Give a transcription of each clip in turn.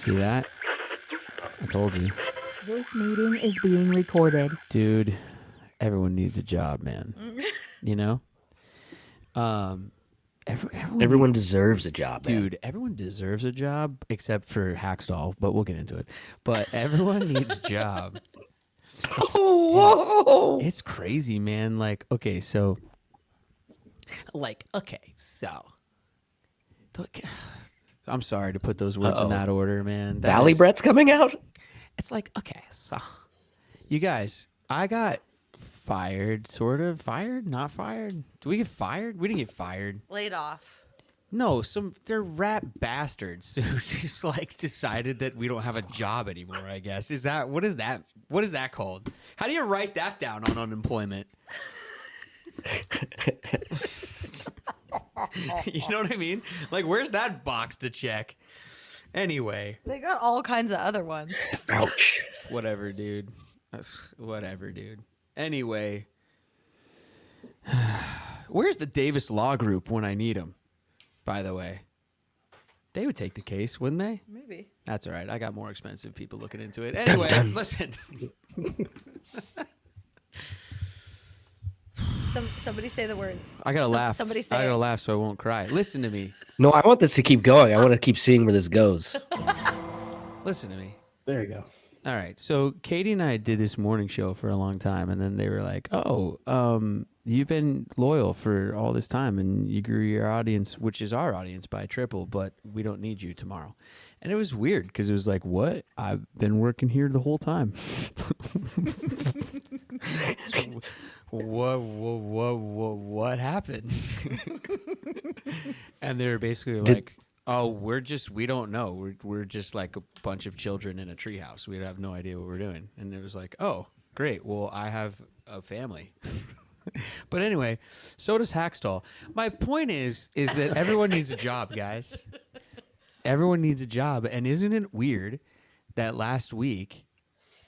See that? I told you. This meeting is being recorded. Dude, everyone needs a job, man. You know? Everyone deserves a job, man. Dude, everyone deserves a job except for Hackstall, but we'll get into it. But everyone needs a job. Dude, it's crazy, man. Okay, so look, I'm sorry to put those words in that order, man. Valley Brett's coming out? It's okay, so you guys, I got fired, sort of. Fired? Not fired? Do we get fired? We didn't get fired. Laid off. No, they're rat bastards who just decided that we don't have a job anymore, I guess. What is that called? How do you write that down on unemployment? You know what I mean? Where's that box to check? Anyway. They got all kinds of other ones. Ouch. Whatever, dude. Anyway. Where's the Davis Law Group when I need them, by the way? They would take the case, wouldn't they? Maybe. That's all right. I got more expensive people looking into it. Anyway, dun. Listen. Somebody say the words. I gotta laugh. Somebody say I gotta it. laugh so I won't cry. Listen to me. No, I want this to keep going. I want to keep seeing where this goes. Listen to me. There you go. All right. So Katie and I did this morning show for a long time, and then they were like, "Oh, you've been loyal for all this time, and you grew your audience, which is our audience, by triple, but we don't need you tomorrow." And it was weird because it was like, "What? I've been working here the whole time." So, what happened? And they're basically like, "Oh, we don't know. We're just like a bunch of children in a treehouse. We have no idea what we're doing." And it was like, "Oh, great. Well, I have a family." But anyway, so does Hackstall. My point is that everyone needs a job, guys. Everyone needs a job. And isn't it weird that last week,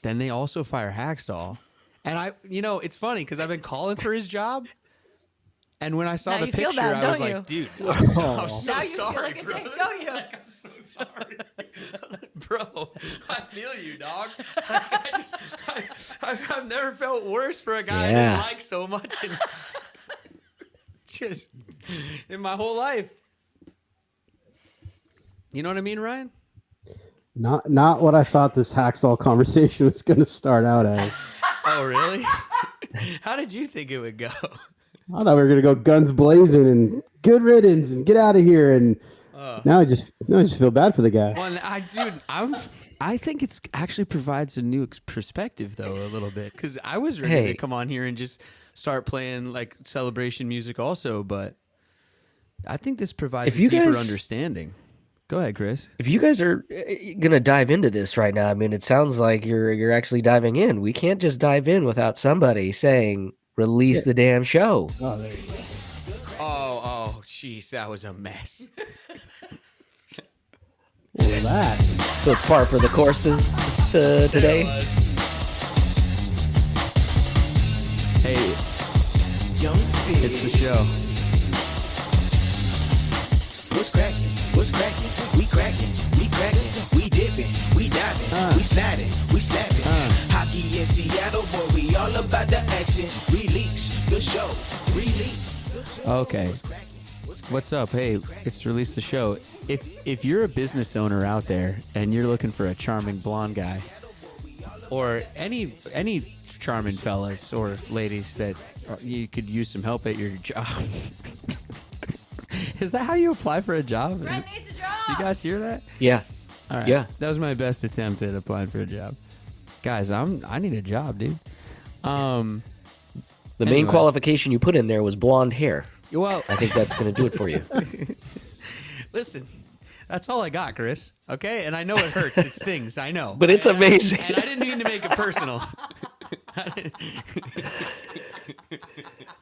then they also fire Hackstall? And it's funny because I've been calling for his job. And when I saw Now the you feel picture, bad, I was don't like, you? dude, I'm so Now you sorry, feel like a bro. dick, don't you? I'm so sorry. Bro, I feel you, dog. I've never felt worse for a guy I didn't like so much just in my whole life. You know what I mean, Ryan? Not what I thought this Hackstall conversation was going to start out as. Oh, really? How did you think it would go? I thought we were going to go guns blazing and good riddance and get out of here. And now I just feel bad for the guy. Well, I think it's actually provides a new perspective, though, a little bit. Because I was ready to come on here and just start playing celebration music also. But I think this provides a deeper understanding. Go ahead, Chris. If you guys are gonna dive into this right now, I mean, it sounds like you're actually diving in. We can't just dive in without somebody saying, "Release the damn show." Oh, there you go. Oh, jeez, that was a mess. Look at that. So it's par for the course today. Hey, it's the show. What's cracking? What's cracking? We cracking, we dipping, we diving, we sliding, we snapping. Hockey in Seattle, boy, we all about the action. Release the show. Okay. What's up? Hey, it's Release the Show. If you're a business owner out there and you're looking for a charming blonde guy, or any charming fellas or ladies that you could use some help at your job. Is that how you apply for a job? Brett needs a job. You guys hear that? Yeah. All right. Yeah. That was my best attempt at applying for a job. Guys, I need a job, dude. The main qualification you put in there was blonde hair. Well, I think that's going to do it for you. Listen, that's all I got, Chris. Okay? And I know it hurts. It stings. I know. But it's amazing. And I didn't mean to make it personal.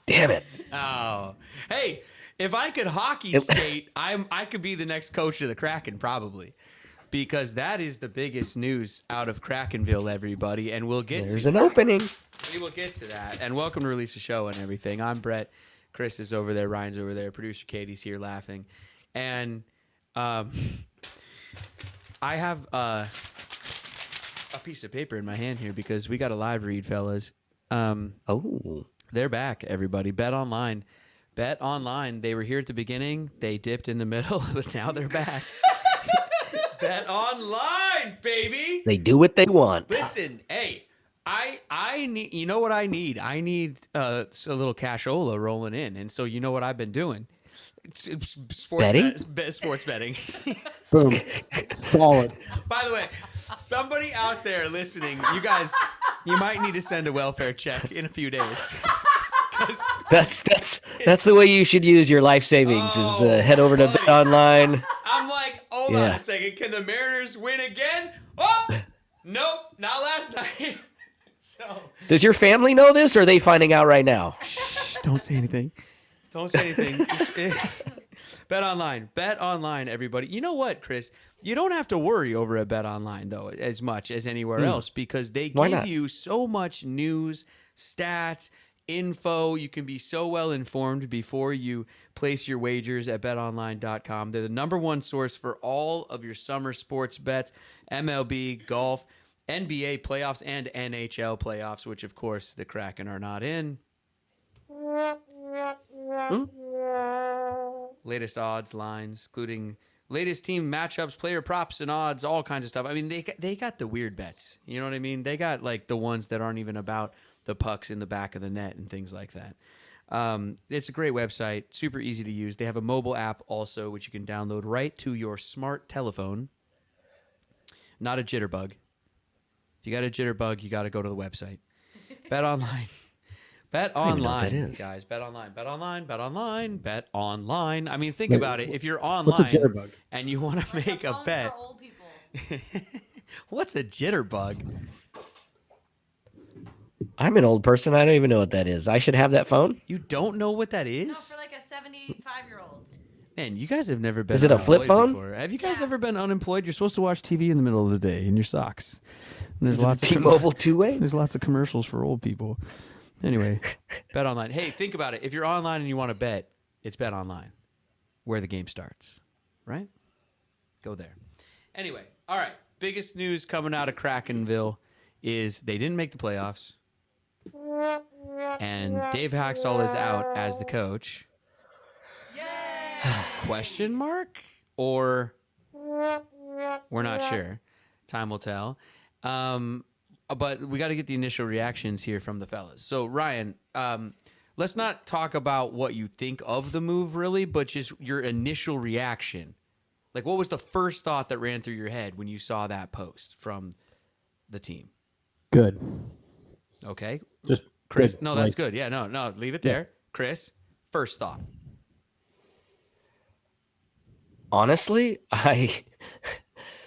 Damn it. Oh. Hey, if I could hockey skate, I could be the next coach of the Kraken, probably. Because that is the biggest news out of Krakenville, everybody. And we'll get There's to an opening. We will get to that. And welcome to Release the Show and everything. I'm Brett. Chris is over there. Ryan's over there. Producer Katie's here laughing. And I I have a piece of paper in my hand here because we got a live read, fellas. Oh. They're back, everybody. Bet online. Bet online. They were here at the beginning. They dipped in the middle, but now they're back. Bet online, baby. They do what they want. Listen, hey, I need. You know what I need? I need a little cashola rolling in, and so you know what I've been doing. It's sports Betting? Sports betting. Boom. Solid. By the way, somebody out there listening, you guys, you might need to send a welfare check in a few days. That's the way you should use your life savings. Is head over to Bet Online. I'm like, hold on a second. Can the Mariners win again? Oh, nope, not last night. So, Does your family know this, or are they finding out right now? shh, don't say anything. Don't say anything. Bet online. Bet online, everybody. You know what, Chris? You don't have to worry over at Bet Online, though, as much as anywhere else, because they give you so much news, stats, info. You can be so well informed before you place your wagers at betonline.com. They're the number one source for all of your summer sports bets, MLB, golf, NBA playoffs, and NHL playoffs, which, of course, the Kraken are not in. Latest odds, lines, including latest team matchups, player props and odds, all kinds of stuff. I mean, they got the weird bets. You know what I mean? They got like the ones that aren't even about the pucks in the back of the net and things like that. It's a great website, super easy to use. They have a mobile app also, which you can download right to your smart telephone. Not a jitterbug. If you got a jitterbug, you got to go to the website. Bet online. Bet online, guys. Bet online. Bet online. Bet online. Bet online. I mean, think about it. If you're What's a online jitterbug? and you want to make a phone bet, for old people. what's a jitterbug? I'm an old person. I don't even know what that is. I should have that phone. You don't know what that No, is? for like a 75-year-old. Man, you guys have never been. Is it a flip unemployed phone? before. Have you guys Yeah. ever been unemployed? You're supposed to watch TV in the middle of the day in your socks. And there's Is it lots a of T-Mobile two-way? There's lots of commercials for old people. Anyway, bet online. Hey, think about it. If you're online and you want to bet, it's bet online, where the game starts, right? Go there. Anyway, all right. Biggest news coming out of Krakenville is they didn't make the playoffs, and Dave Haxall is out as the coach. Question mark? Or we're not sure. Time will tell. But we got to get the initial reactions here from the fellas. So, Ryan, let's not talk about what you think of the move, really, but just your initial reaction. Like, what was the first thought that ran through your head when you saw that post from the team? Good. Okay. Just Chris, good. no, that's Like, good. Yeah, no, leave it there. Chris, first thought. Honestly,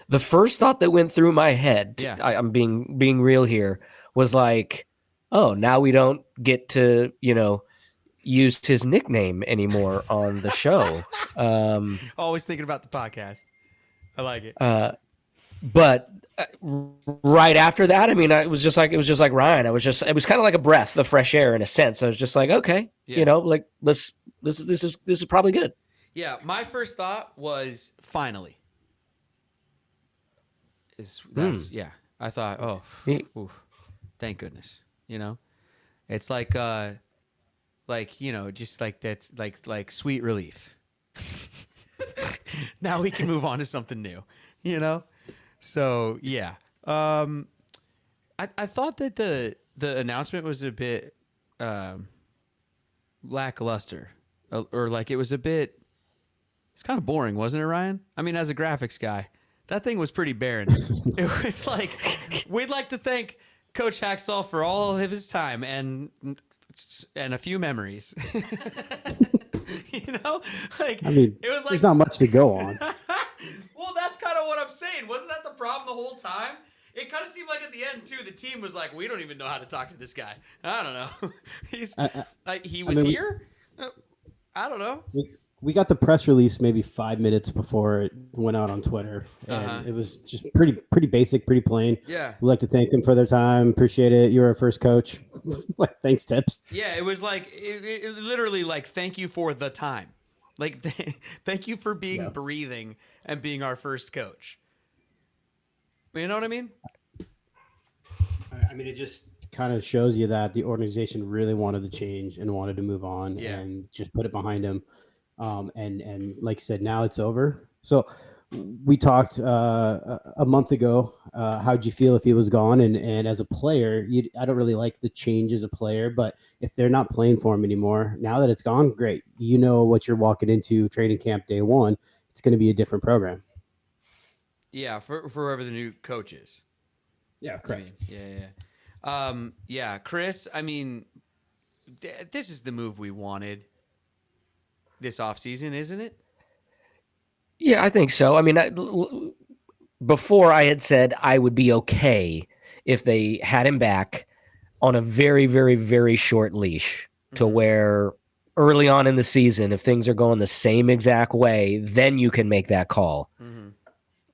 the first thought that went through my head, Yeah. I'm being real here, was like, oh, now we don't get to, use his nickname anymore on the show. Always thinking about the podcast. I like it. But right after that, I mean, it was just like Ryan. It was kind of like a breath of fresh air in a sense. I was just like, okay, Yeah. like this is probably good. Yeah, my first thought was finally. Yeah. I thought, oh, oof, thank goodness. It's like just like that's like sweet relief. Now we can move on to something new. So yeah. I thought that the announcement was a bit lackluster, or like it was a bit. It's kind of boring, wasn't it, Ryan? I mean, as a graphics guy, that thing was pretty barren. It was like, we'd like to thank Coach Haxall for all of his time and a few memories. Like, I mean, it was like, there's not much to go on. well, that's kind of what I'm saying. Wasn't that the problem the whole time? It kind of seemed like at the end too, the team was like, we don't even know how to talk to this guy. I don't know. He was here. I don't know. We got the press release maybe 5 minutes before it went out on Twitter, and it was just pretty basic, pretty plain. Yeah. We'd like to thank them for their time. Appreciate it. You're our first coach. Like, thanks, tips. Yeah, it was like it literally like thank you for the time, like thank you for being breathing and being our first coach. You know what I mean? I mean, it just kind of shows you that the organization really wanted to change and wanted to move on Yeah. and just put it behind him. And like I said, now it's over. So we talked a month ago. How'd you feel if he was gone? And as a player, I don't really like the change as a player, but if they're not playing for him anymore, now that it's gone, great. You know what you're walking into training camp day one. It's going to be a different program. Yeah, for whoever the new coach is. Yeah, I mean, yeah. Chris, I mean, this is the move we wanted this offseason, isn't it? Yeah, I think so. I mean, before I had said I would be okay if they had him back on a very, very, very short leash to where early on in the season, if things are going the same exact way, then you can make that call.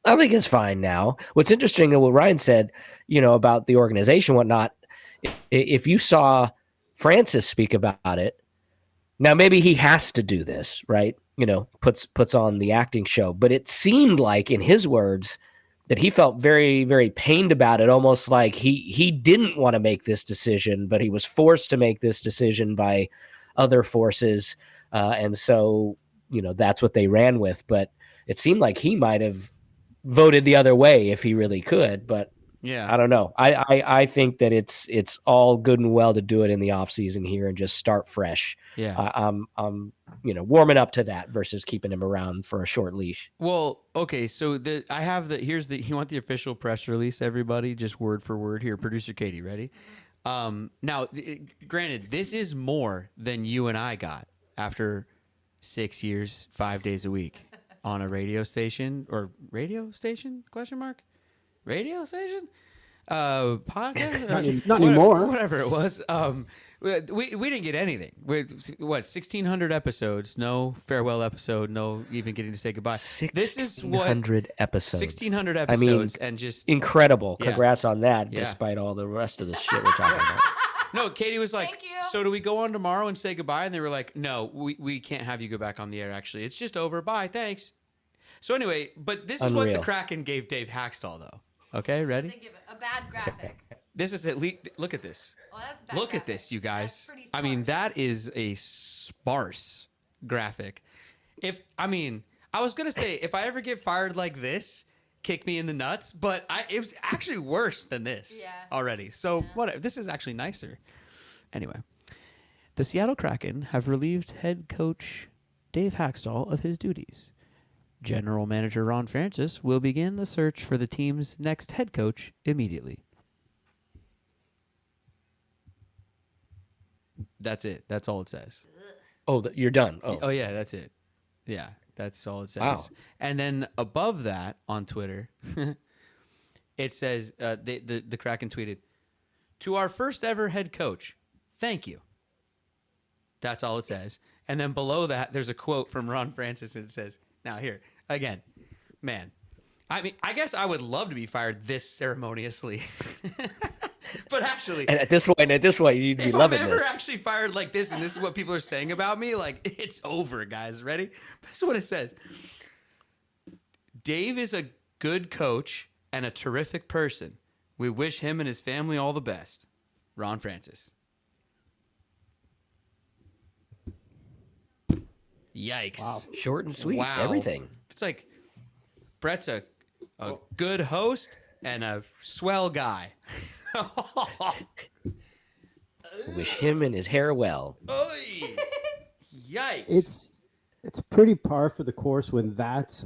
I think it's fine now. What's interesting and what Ryan said, about the organization, and whatnot, if you saw Francis speak about it, now maybe he has to do this, right? Puts on the acting show, but it seemed like in his words that he felt very, very pained about it, almost like he didn't want to make this decision, but he was forced to make this decision by other forces, and so that's what they ran with. But it seemed like he might have voted the other way if he really could, but Yeah. I don't know. I think that it's all good and well to do it in the off season here and just start fresh. Yeah. I'm warming up to that versus keeping him around for a short leash. Well, okay, so you want the official press release, everybody, just word for word here. Producer Katie, ready? Now, granted, this is more than you and I got after 6 years, 5 days a week on a radio station question mark? Radio station? Podcast? Not anymore. Whatever it was. We didn't get anything. 1,600 episodes, no farewell episode, no even getting to say goodbye. This is what 1,600 episodes. 1,600 I mean, episodes, and just incredible. Yeah. Congrats on that, Yeah. despite all the rest of the shit we're talking about. no. Katie was like, Thank you. "So do we go on tomorrow and say goodbye?" And they were like, "No, we can't have you go back on the air. Actually, it's just over. Bye, thanks." So anyway, but this is what the Unreal. Kraken gave Dave Hackstall, though. Okay, ready? They give it a bad graphic. This is at least. Look at this. Well, that's a bad Look at graphic. this, you That's guys. pretty I mean, sparse. that is a sparse graphic. I was gonna say, if I ever get fired like this, kick me in the nuts. But it was actually worse than this Yeah. already. So whatever. This is actually nicer. Anyway, the Seattle Kraken have relieved head coach Dave Hackstall of his duties. General Manager Ron Francis will begin the search for the team's next head coach immediately. That's it. That's all it says. Oh, you're done. Oh yeah, that's it. Yeah, that's all it says. Wow. And then above that on Twitter, it says the Kraken tweeted, "To our first ever head coach, thank you." That's all it says. And then below that, there's a quote from Ron Francis, and it says, "Now here again, man. I mean, I guess I would love to be fired this ceremoniously." But actually, And at this point, you'd be if loving I'm ever this. actually fired like this, and this is what people are saying about me, like, it's over, guys. Ready? This is what it says. Dave is a good coach and a terrific person. We wish him and his family all the best. Ron Francis. Yikes. Wow. Short and sweet. Wow. Everything. It's like Brett's a good host and a swell guy. Wish him and his hair well. Oy. Yikes. It's pretty par for the course when that's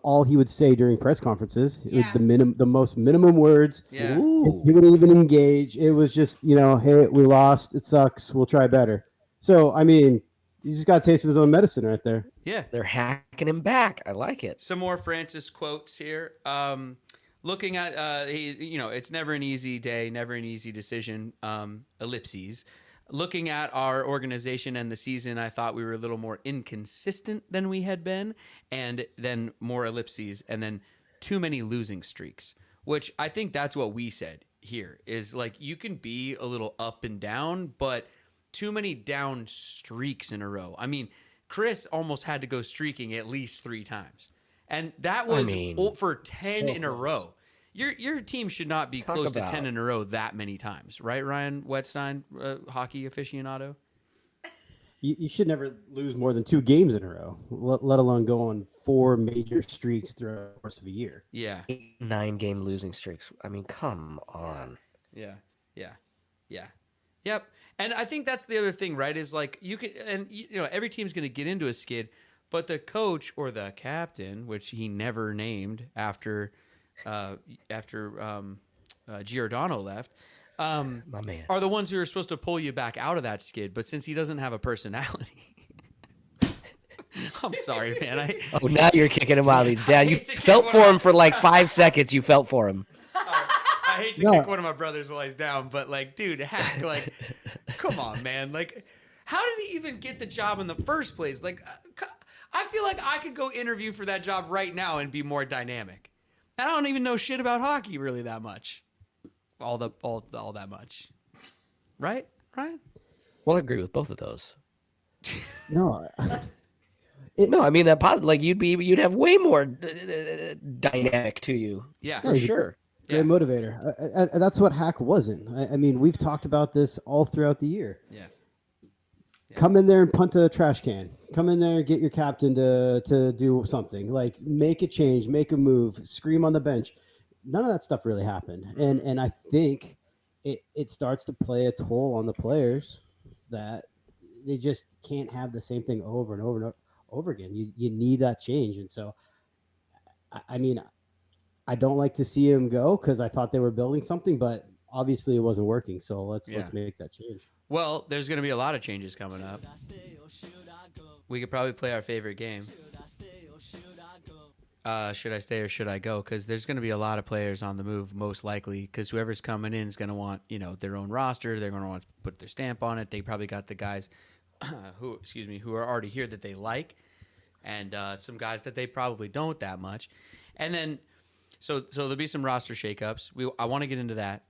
all he would say during press conferences. Yeah. The most minimum words. Yeah. Ooh. He wouldn't even engage. It was just, hey, we lost. It sucks. We'll try better. So, I mean, you just got a taste of his own medicine right there. Yeah. They're hacking him back. I like it. Some more Francis quotes here. Looking at, it's never an easy day, never an easy decision. Ellipses. Looking at our organization and the season, I thought we were a little more inconsistent than we had been, and then more ellipses, and then too many losing streaks, which I think that's what we said here is like you can be a little up and down, but too many down streaks in a row. I mean, Chris almost had to go streaking at least 3 times. And that was for 10 in a row. Your team should not be close to 10 in a row that many times, right, Ryan Wetstein, hockey aficionado? You should never lose more than 2 games in a row, let alone go on 4 major streaks throughout the course of a year. Yeah. 9 game losing streaks. I mean, come on. Yeah. Yep. And I think that's the other thing, right? Is like you can, and every team's going to get into a skid, but the coach or the captain, which he never named after Giordano left, My man. are the ones who are supposed to pull you back out of that skid. But since he doesn't have a personality, I'm sorry, man. Oh, now you're kicking him while he's down. You felt for him for like 5 seconds. You felt for him. I hate to kick one of my brothers while he's down, but like, dude, Hack, like, come on, man. Like, how did he even get the job in the first place? Like, I feel like I could go interview for that job right now and be more dynamic. And I don't even know shit about hockey really that much. All that much. Right? Ryan? Well, I agree with both of those. No. No, I mean that positive. Like you'd have way more dynamic to you. Yeah, for sure. Great motivator. That's what Hack wasn't. I mean, we've talked about this all throughout the year. Yeah. Come in there and punt a trash can. Come in there and get your captain to do something. Like make a change, make a move, scream on the bench. None of that stuff really happened. And I think it starts to play a toll on the players that they just can't have the same thing over and over and over again. You need that change. And so, I mean, I don't like to see him go because I thought they were building something, but obviously it wasn't working. So let's make that change. Well, there's going to be a lot of changes coming up. We could probably play our favorite game. Should I stay or should I go? Because there's going to be a lot of players on the move, most likely. Because whoever's coming in is going to want, their own roster. They're going to want to put their stamp on it. They probably got the guys who are already here that they like, and some guys that they probably don't that much. And then, so there'll be some roster shakeups. I want to get into that.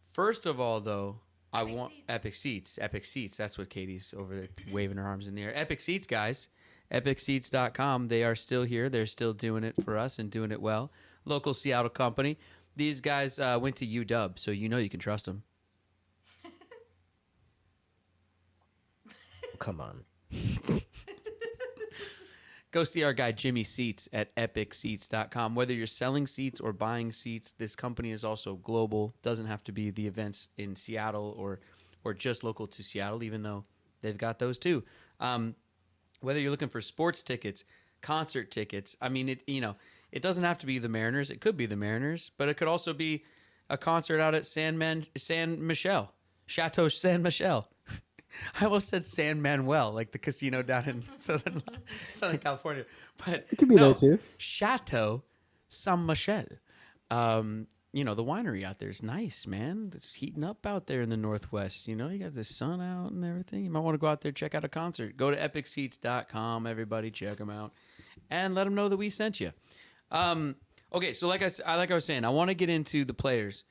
First of all, though, I want Epic Seats. Epic Seats. That's what Katie's over there waving her arms in the air. Epic Seats, guys. EpicSeats.com. They are still here. They're still doing it for us and doing it well. Local Seattle company. These guys went to UW, so you can trust them. Come on. Go see our guy Jimmy Seats at EpicSeats.com. Whether you're selling seats or buying seats, this company is also global. Doesn't have to be the events in Seattle or just local to Seattle, even though they've got those too. Whether you're looking for sports tickets, concert tickets, I mean, it doesn't have to be the Mariners. It could be the Mariners, but it could also be a concert out at San Michelle, Chateau San Michelle. I almost said San Manuel, like the casino down in Southern California, but it could be there too. Chateau San Michel. The winery out there is nice, man. It's heating up out there in the Northwest. You got the sun out and everything. You might want to go out there, check out a concert. Go to EpicSeats.com, everybody. Check them out. And let them know that we sent you. Okay, so like I was saying, I want to get into the players.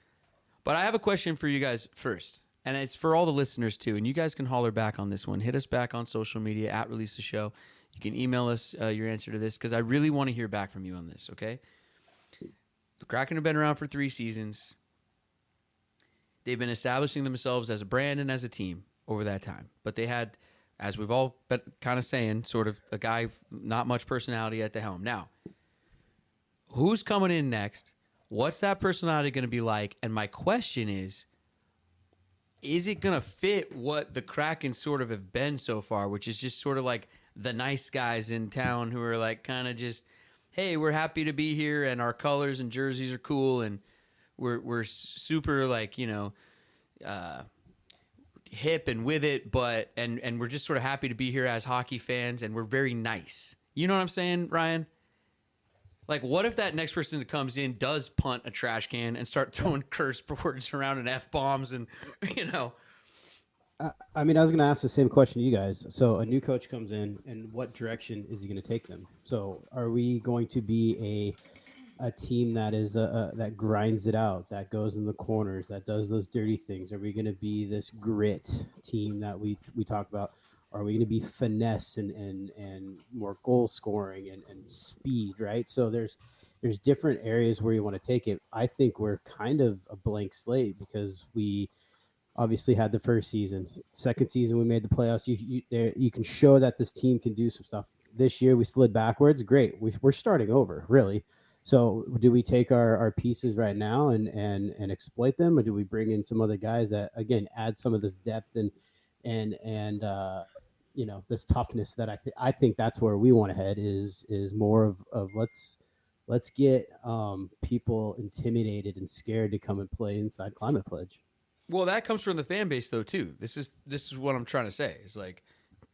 But I have a question for you guys first. And it's for all the listeners, too. And you guys can holler back on this one. Hit us back on social media, at Release the Show. You can email us your answer to this, because I really want to hear back from you on this, okay? The Kraken have been around for 3 seasons. They've been establishing themselves as a brand and as a team over that time. But they had, as we've all been kind of saying, sort of a guy, not much personality at the helm. Now, who's coming in next? What's that personality going to be like? And my question is it going to fit what the Kraken sort of have been so far, which is just sort of like the nice guys in town who are like kind of just, hey, we're happy to be here, and our colors and jerseys are cool, and we're super like hip and with it, but and we're just sort of happy to be here as hockey fans, and we're very nice. You know what I'm saying, Ryan? Like, what if that next person that comes in does punt a trash can and start throwing curse words around and F-bombs and, I mean, I was going to ask the same question to you guys. So a new coach comes in, and what direction is he going to take them? So are we going to be a team that is that grinds it out, that goes in the corners, that does those dirty things? Are we going to be this grit team that we talk about? Are we going to be finesse and more goal scoring and speed, right? So there's different areas where you want to take it. I think we're kind of a blank slate because we obviously had the first season. Second season, we made the playoffs. You can show that this team can do some stuff. This year, we slid backwards. Great. We're starting over, really. So do we take our pieces right now and exploit them, or do we bring in some other guys that, again, add some of this depth and this toughness that I think that's where we want to head is more of let's get people intimidated and scared to come and play inside Climate Pledge. Well, that comes from the fan base though too. This is what I'm trying to say. It's like,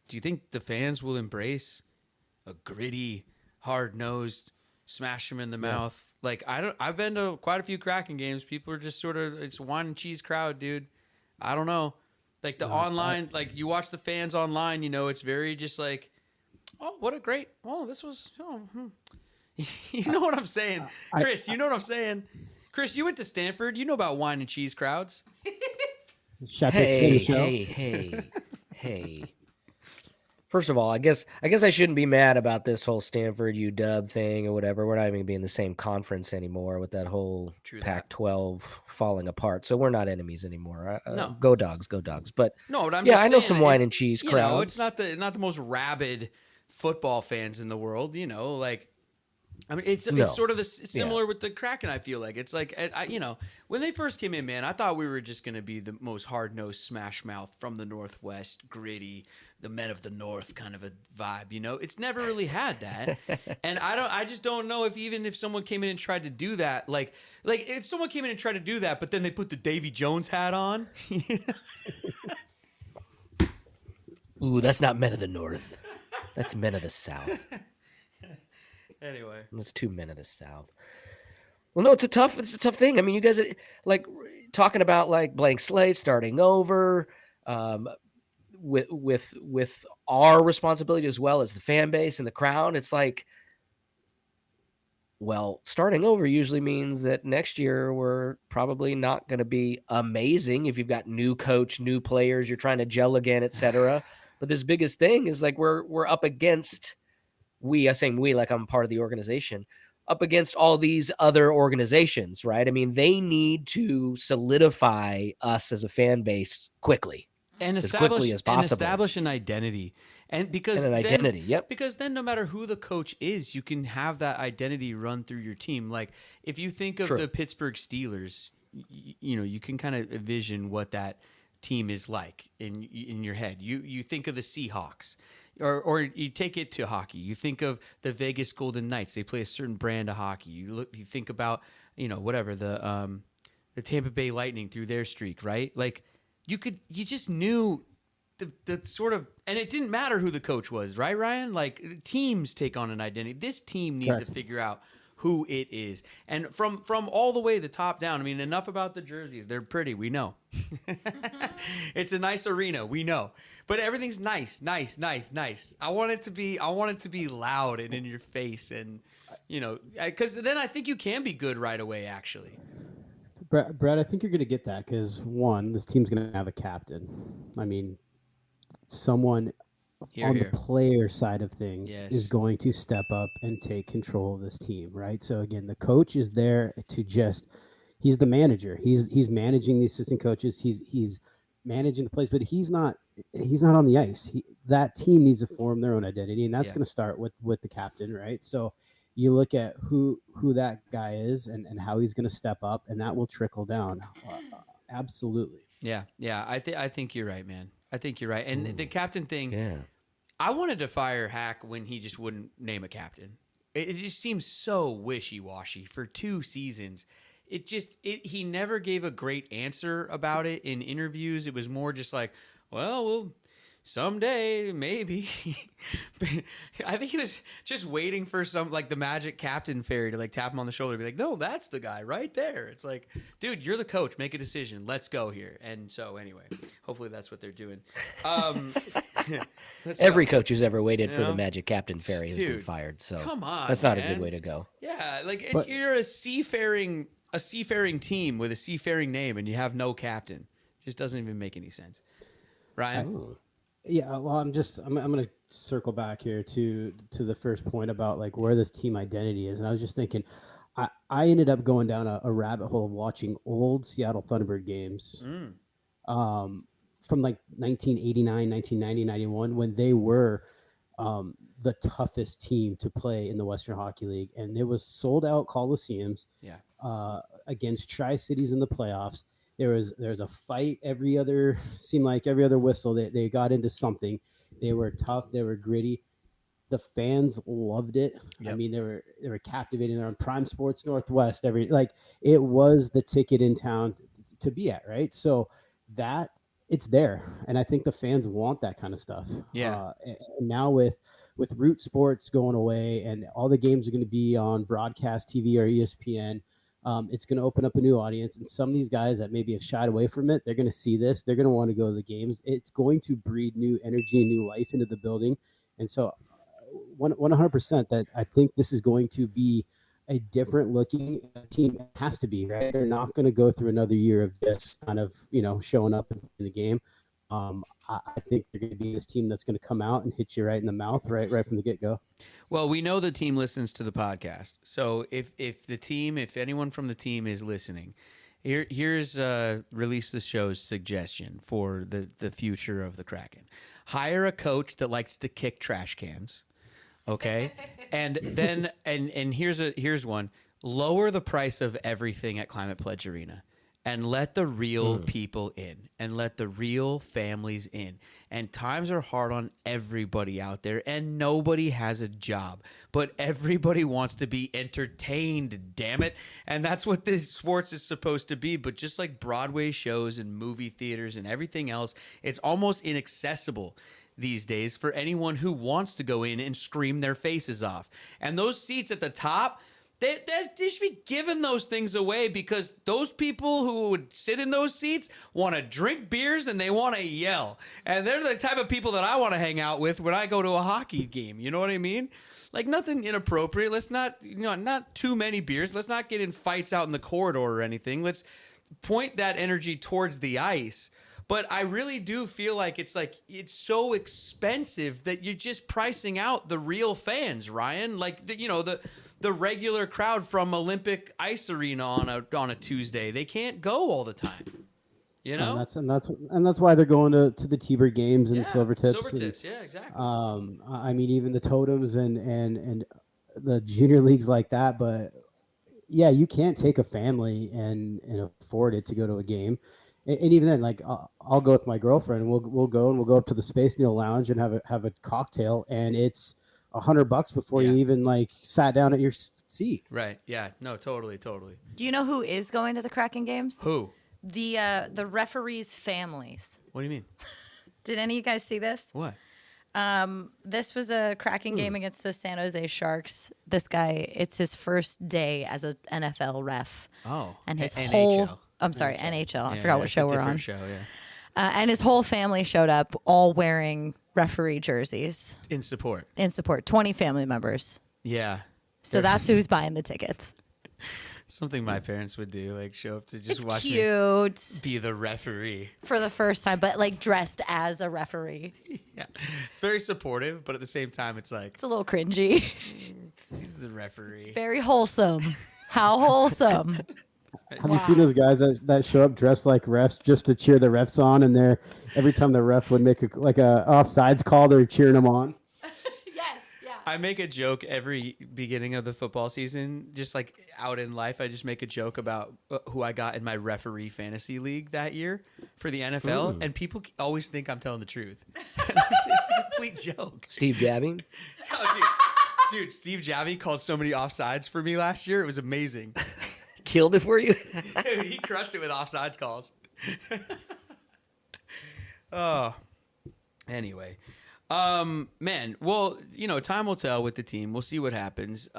do you think the fans will embrace a gritty, hard-nosed, smash them in the mouth? Like I've been to quite a few Kraken games. People are just sort of, it's wine and cheese crowd, dude. I don't know. Like the online, like you watch the fans online, it's very just like, oh, what a great, this was, you know what I'm saying, Chris? You know what I'm saying? Chris, you went to Stanford. You know about wine and cheese crowds. Hey. First of all, I guess I shouldn't be mad about this whole Stanford UW thing or whatever. We're not even gonna be in the same conference anymore with that whole Pac-12 falling apart. So we're not enemies anymore. No. Go dogs. But no, but I'm yeah, just I know saying some wine and cheese crowds. It's not the most rabid football fans in the world. Like. I mean, it's sort of similar with the Kraken. I feel like it's like when they first came in, man, I thought we were just going to be the most hard-nosed smash mouth from the Northwest, gritty, the men of the North kind of a vibe. It's never really had that, and I just don't know if someone came in and tried to do that, like if someone came in and tried to do that, but then they put the Davy Jones hat on. Ooh, that's not men of the North. That's men of the South. Anyway, it's 2 men of the South. Well, no, it's a tough thing. I mean, you guys are like talking about like blank slate, starting over, with our responsibility as well as the fan base and the crowd. It's like, well, starting over usually means that next year we're probably not going to be amazing if you've got new coach, new players, you're trying to gel again, etc. But this biggest thing is like we're up against. I'm saying we like I'm part of the organization, up against all these other organizations, right? I mean, they need to solidify us as a fan base quickly. And as quickly as possible. And establish an identity. Because then no matter who the coach is, you can have that identity run through your team. Like if you think of the Pittsburgh Steelers, you can kind of envision what that team is like in your head. You think of the Seahawks. Or you take it to hockey. You think of the Vegas Golden Knights. They play a certain brand of hockey. You think about whatever the Tampa Bay Lightning through their streak, right? Like you just knew the sort of, and it didn't matter who the coach was, right, Ryan? Like teams take on an identity. This team needs to figure out who it is, and from all the way the top down. I mean, enough about the jerseys. They're pretty. We know. It's a nice arena. We know. But everything's nice. I want it to be loud and in your face, and because then I think you can be good right away. Actually, Brad, I think you're going to get that because one, this team's going to have a captain. I mean, someone the player side of things is going to step up and take control of this team, right? So again, the coach is there to he's the manager. He's managing the assistant coaches. He's managing the plays, but he's not on the ice. That team needs to form their own identity, and that's going to start with the captain, right? So you look at who that guy is and how he's going to step up, and that will trickle down. Absolutely. Yeah. I think you're right, man. I think you're right. And the captain thing, I wanted to fire Hack when he just wouldn't name a captain. It just seems so wishy-washy for 2 seasons. He never gave a great answer about it in interviews. It was more just like, well, someday, maybe. I think he was just waiting for the magic captain fairy to tap him on the shoulder and be like, no, that's the guy right there. It's like, dude, you're the coach. Make a decision. Let's go here. And so anyway, hopefully that's what they're doing. Every coach who's ever waited for the magic captain fairy has been fired. So come on, that's not a good way to go. Yeah, you're a seafaring team with a seafaring name and you have no captain. It just doesn't even make any sense. Ryan? Yeah, well, I'm gonna circle back here to the first point about like where this team identity is, and I was just thinking, I ended up going down a rabbit hole of watching old Seattle Thunderbird games, Mm. um, from like 1989, 1990, 91, when they were the toughest team to play in the Western Hockey League, and it was sold out coliseums Yeah. against Tri Cities in the playoffs. There was a fight every other seemed like every other whistle. They got into something. They were tough. They were gritty. The fans loved it. I Yep. mean, they were captivating. They're on Prime Sports Northwest. It was the ticket in town to be at, right? So that it's there, and I think the fans want that kind of stuff. Yeah. And now with Root Sports going away, and all the games are going to be on broadcast TV or ESPN. It's going to open up a new audience, and some of these guys that maybe have shied away from it, they're going to see this. They're going to want to go to the games. It's going to breed new energy and new life into the building, and so 100% that I think this is going to be a different looking team. It has to be, right? They're not going to go through another year of just kind of, showing up in the game. I think they're going to be this team that's going to come out and hit you right in the mouth, right from the get go. Well, we know the team listens to the podcast. So if anyone from the team is listening, here's Release the Show's suggestion for the future of the Kraken. Hire a coach that likes to kick trash cans. Okay? And then and here's one. Lower the price of everything at Climate Pledge Arena and let the real people in and let the real families in. And times are hard on everybody out there, and nobody has a job, but everybody wants to be entertained, damn it. And that's what this sports is supposed to be. But just like Broadway shows and movie theaters and everything else, it's almost inaccessible these days for anyone who wants to go in and scream their faces off. And those seats at the top, they should be giving those things away, because those people who would sit in those seats want to drink beers and they want to yell. And they're the type of people that I want to hang out with when I go to a hockey game. You know what I mean? Like, nothing inappropriate. Let's not, not too many beers. Let's not get in fights out in the corridor or anything. Let's point that energy towards the ice. But I really do feel like it's so expensive that you're just pricing out the real fans, Ryan. Like, the regular crowd from Olympic Ice Arena on a Tuesday. They can't go all the time. You know? And that's why they're going to the T-Bird games and Silvertips. Silvertips, yeah, exactly. I mean, even the Totems and the junior leagues like that. But yeah, you can't take a family and afford it to go to a game. And even then, like, I'll go with my girlfriend, and we'll go up to the Space Needle Lounge and have a cocktail, and it's $100 before you even like sat down at your seat. Right. Yeah. No. Totally. Do you know who is going to the Kraken games? Who? The referees' families. What do you mean? Did any of you guys see this? What? This was a Kraken game against the San Jose Sharks. This guy, it's his first day as an NFL ref. Oh. And his NHL. whole... I'm sorry, NHL. I forgot what show we're on. Show, yeah. And his whole family showed up, all wearing referee jerseys. In support. 20 family members. Yeah. So that's who's buying the tickets. Something my parents would do, like show up to just It's watch cute. me be the referee. For the first time, but like dressed as a referee. Yeah. It's very supportive, but at the same time, it's like, It's a little cringy. he's the referee. Very wholesome. How wholesome. Have you seen those guys that show up dressed like refs just to cheer the refs on, and they're every time the ref would make a offsides call, they're cheering them on? Yes, yeah. I make a joke every beginning of the football season, just like out in life. I just make a joke about who I got in my referee fantasy league that year for the NFL, and people always think I'm telling the truth. It's a complete joke. Steve Jabbing. Oh, dude, Steve Javi called so many offsides for me last year. It was amazing. Killed it for you. Dude, he crushed it with offsides calls. Oh, anyway, man. Well, time will tell with the team. We'll see what happens.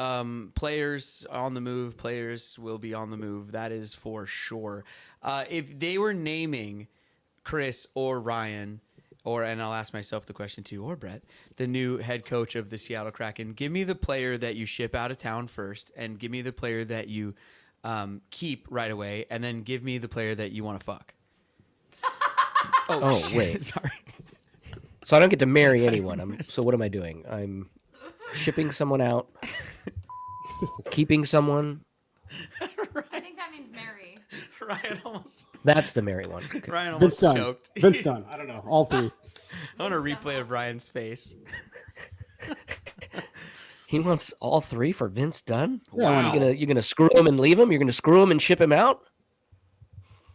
Players on the move. Players will be on the move. That is for sure. If they were naming Chris or Ryan, and I'll ask myself the question too, or Brett, the new head coach of the Seattle Kraken, give me the player that you ship out of town first, and give me the player that you keep right away, and then give me the player that you want to fuck. Oh, wait. Sorry. So I don't get to marry anyone. So what am I doing? I'm shipping someone out, keeping someone. I think that means marry. Ryan almost. That's the marry one. Okay. Ryan Vince almost Dunn. choked. Vince Dunn. I don't know. All three. I want a replay of Ryan's face. He wants all three for Vince Dunn. Yeah, Wow. You're gonna screw him and leave him. You're gonna screw him and ship him out.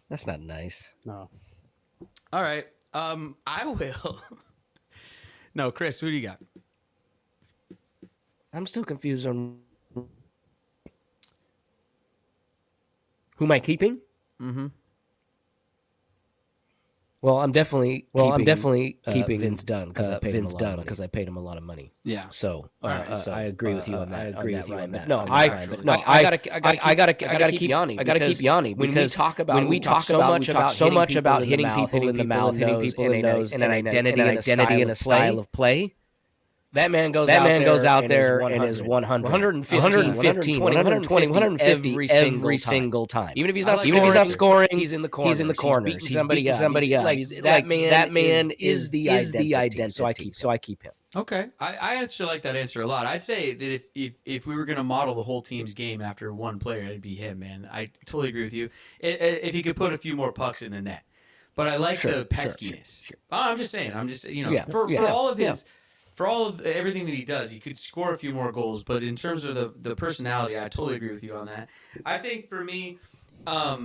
That's not nice. No. All right. I will. No, Chris, who do you got? I'm still confused on who am I keeping? Mm-hmm. Well, I'm definitely keeping Vince Dunn because I paid Vince him a lot Dunn of money. because I paid him a lot of money. Yeah. So, right, I agree with you on that. I agree with you on that. No, I gotta keep Yanni. I gotta keep Yanni because when we talk so much about hitting people in the mouth, hitting people in the nose, and an identity and a style of play. That man goes out there and is 100, 115, 120 every single time. Even if he's not scoring, he's in the corners. He's beating somebody up. That man is the identity. So I keep him. Okay. I actually like that answer a lot. I'd say that if we were going to model the whole team's game after one player, it'd be him, man. I totally agree with you. If he could put a few more pucks in the net. But I like the peskiness. Sure. I'm just saying. For all of his... For all of everything that he does, he could score a few more goals. But in terms of the personality, I totally agree with you on that. I think for me, oh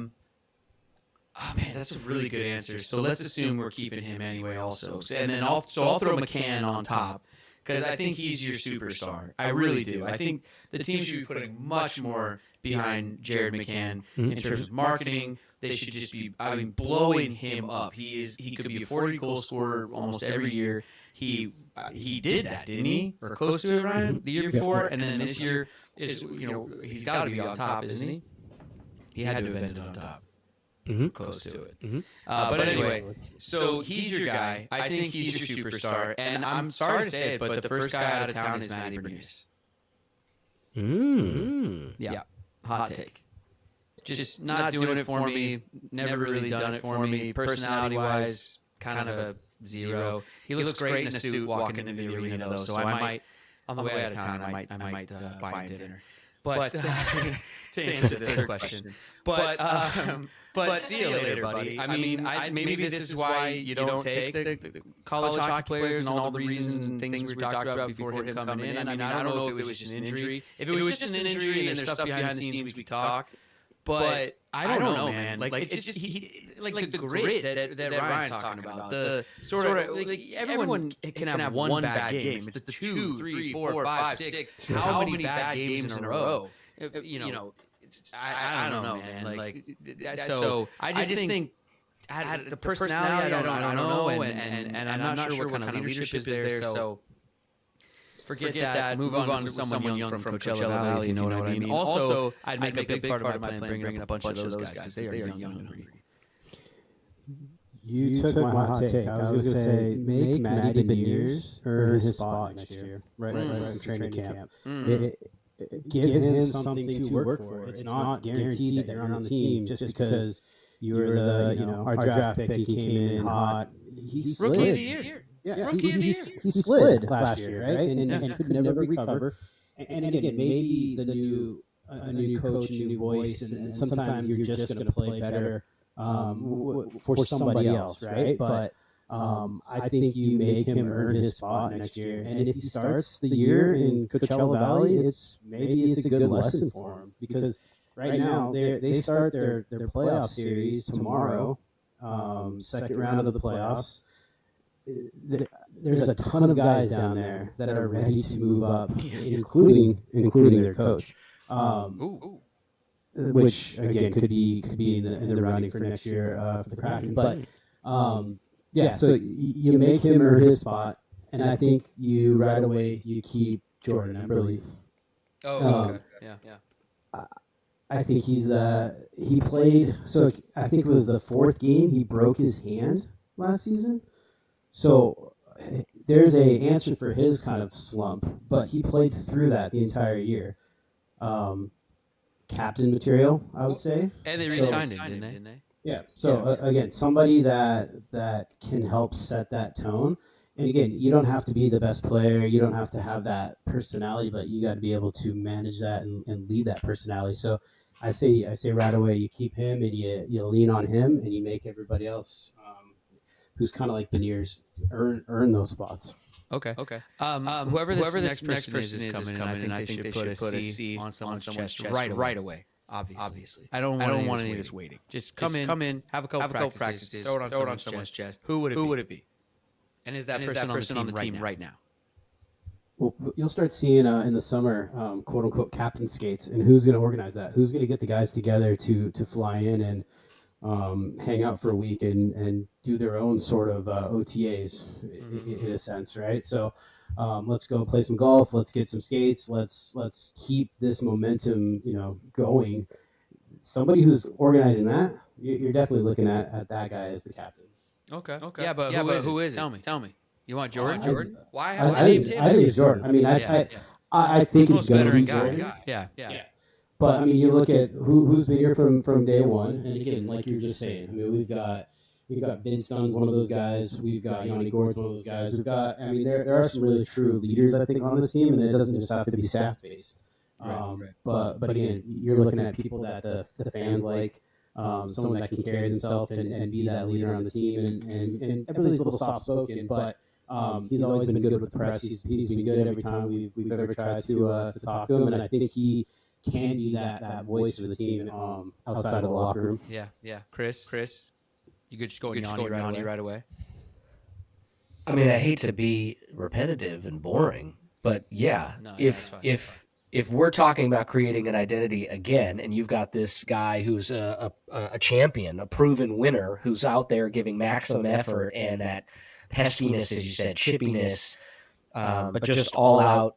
man, that's a really good answer. So let's assume we're keeping him anyway, also. And then I'll throw McCann on top because I think he's your superstar. I really do. I think the team should be putting much more behind Jared McCann in terms of marketing. They should just be, blowing him up. He could be a 40-goal scorer almost every year. He did that, didn't he? Or close to it, Ryan, the year before, and then this year is he's got to be on top, isn't he? He had to have ended on top, close to it. But anyway, so he's your guy. I think he's your superstar, and I'm sorry to say it, but the first guy out of town is Matty B. Yeah, hot take. Just not doing it for me. Never really done it for me. Personality-wise, kind of a 0. He looks great in a suit walking into the arena, though. So I might, on the way out of town, I might buy him dinner. But to answer the third question, but see you later, buddy. I mean, maybe this is why you don't take the college hockey players and all the reasons and things we talked about before him coming in. I mean, I don't know if it was just an injury. If it was just an injury and there's stuff behind the scenes we could talk. But I don't know, man. Like it's just the grit that Ryan's talking about. The sort of everyone can have one bad game. It's the 2, 3, 4, 5, 6. How many bad games in a row? I don't know, man. So I just think the personality. I don't know, and I'm not sure what kind of leadership is there. So. Forget that. Move on to someone young from Coachella Valley, if you know what I mean. Also, I'd make a big part of my plan bringing up a bunch of those guys because they are young and hungry. You took my hot take. I was going to say, make Matty Beniers earn his spot next year, right from training camp. Give him something to work for. It's not guaranteed that you're on the team just because you were our draft pick. He came in hot. He's Rookie of the year. Yeah, Rookie of the year. He slid last year, right? And could never recover. And again, maybe a new coach, a new voice, and sometimes you're just going to play better for somebody else, right? But I think you make him earn his spot next year. And if he starts the year in Coachella Valley, it's a good lesson for him because right now they start their playoff series tomorrow, second round of the playoffs. There's a ton of guys down there that are ready to move up, including their coach, which again could be in the running for next year for the Kraken. But so you make him earn his spot, and I think you right away you keep Jordan Emberley. I think he played. So I think it was the 4th game he broke his hand last season. So there's a answer for his kind of slump, but he played through that the entire year. Captain material, I would say. And they re-signed him, didn't they? Yeah. So again, somebody that can help set that tone. And again, you don't have to be the best player. You don't have to have that personality, but you got to be able to manage that and lead that personality. So I say right away, you keep him and you lean on him and you make everybody else who's kind of like veneers earn those spots. Okay. Whoever this next person is coming in, and I think they should put a C on someone's chest right away. Obviously. I don't want any of this waiting. Just come in, have a couple practices, throw it on someone's chest. Who would it be? And is that person on the team right now? Well, you'll start seeing in the summer, quote unquote, captain skates, and who's going to organize that? Who's going to get the guys together to fly in and hang out for a week and do their own sort of OTAs in a sense, right? So let's go play some golf. Let's get some skates. Let's keep this momentum, going. Somebody who's organizing that, you're definitely looking at that guy as the captain. Okay. Yeah, but who is it? Tell me. You want Jordan? Why? I think it's Jordan. I mean, I think it's going to be Jordan. Yeah. But I mean, you look at who's been here from day one, and again, like you were just saying, I mean, we've got Vince Dunn's one of those guys. We've got Yanni Gord's one of those guys. I mean, there are some really true leaders, I think, on this team, and it doesn't just have to be staff based. But again, you're looking at people that the fans like. Someone that can carry themselves and be that leader on the team, and everybody's a little soft spoken, but he's always been good with the press. He's been good every time we've ever tried to talk to him, and I think he can be that voice for the team outside of the locker room. Yeah. Chris, you could just go Yanni right away. I mean, I hate to be repetitive and boring, but yeah, if we're talking about creating an identity again, and you've got this guy who's a champion, a proven winner, who's out there giving maximum effort and that peskiness, as you said, chippiness, but just all out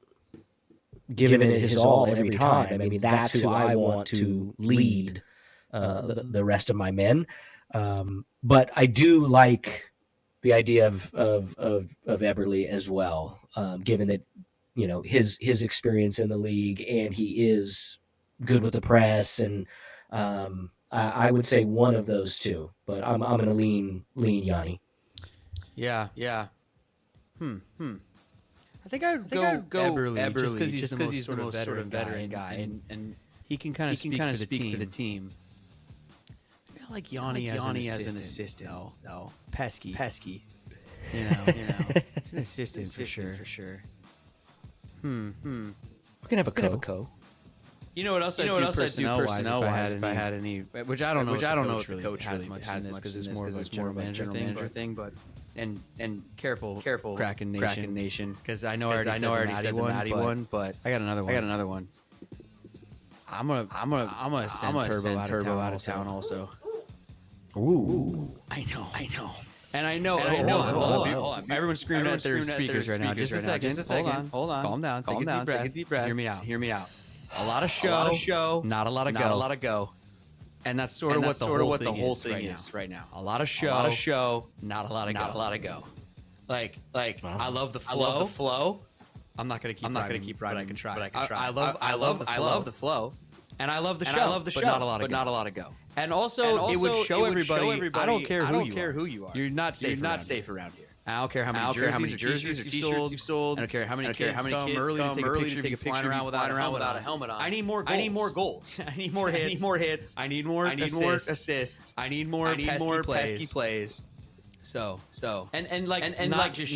giving it his all every time. I mean, that's who I want to lead the rest of my men. But I do like the idea of Eberle as well, given that his experience in the league, and he is good with the press, and I would say one of those two, but I'm going to lean Yanni. Yeah. I think I'd go Eberle just because he's the most sort of veteran guy, and he can kind of speak to the team. I feel like Yanni as an assistant, though. Pesky. He's an assistant for sure. We can have a co. You know what else I do personnel-wise if I had any, which I don't know if the coach really has much because it's more of a general manager thing, but and careful Kraken Nation, because I already said the Matty one, but I got another one. I'm gonna send Turbo out of town also. Ooh. I know. And I know. Hold on. Everyone's screaming at their speakers right now. Just a second. Hold on. Calm down. Take a deep breath. Hear me out. A lot of show. Not a lot of go. And that's sort of what the whole thing is right now. A lot of show. Not a lot of go. Like I love the flow. I'm not gonna keep riding, but I can try. I love the flow. And I love the show, but not a lot of go. And also, it would show everybody, I don't care who you are. You're not safe around here. I don't care how many jerseys or t-shirts you've sold. I don't care how many kids come early to take a picture flying around without a helmet on. I need more goals. I need more hits. I need more assists. I need more pesky plays. So and not just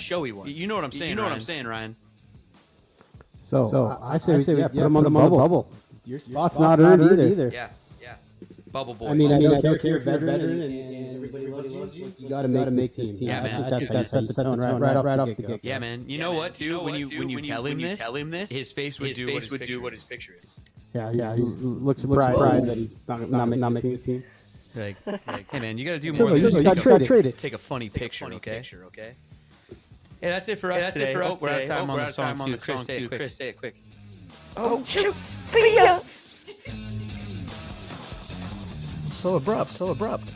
showy ones. You know what I'm saying, Ryan? So I say put them on the bubble. Your spot's not earned either. Yeah. Bubble boy. I mean, I don't care if you're a veteran and everybody loves you. You got to make this team. Yeah, man. That's set the tone right off the get-go. Yeah, man. You know what, too? When you tell him this, his face would do what his picture is. Yeah, he looks surprised that he's not making the team. Like, hey, man, you got to do more than just just got traded. take a funny picture, okay? Hey, that's it for us today. We're out of time on the song, too. Chris, say it quick. Oh, shoot. See ya! So abrupt.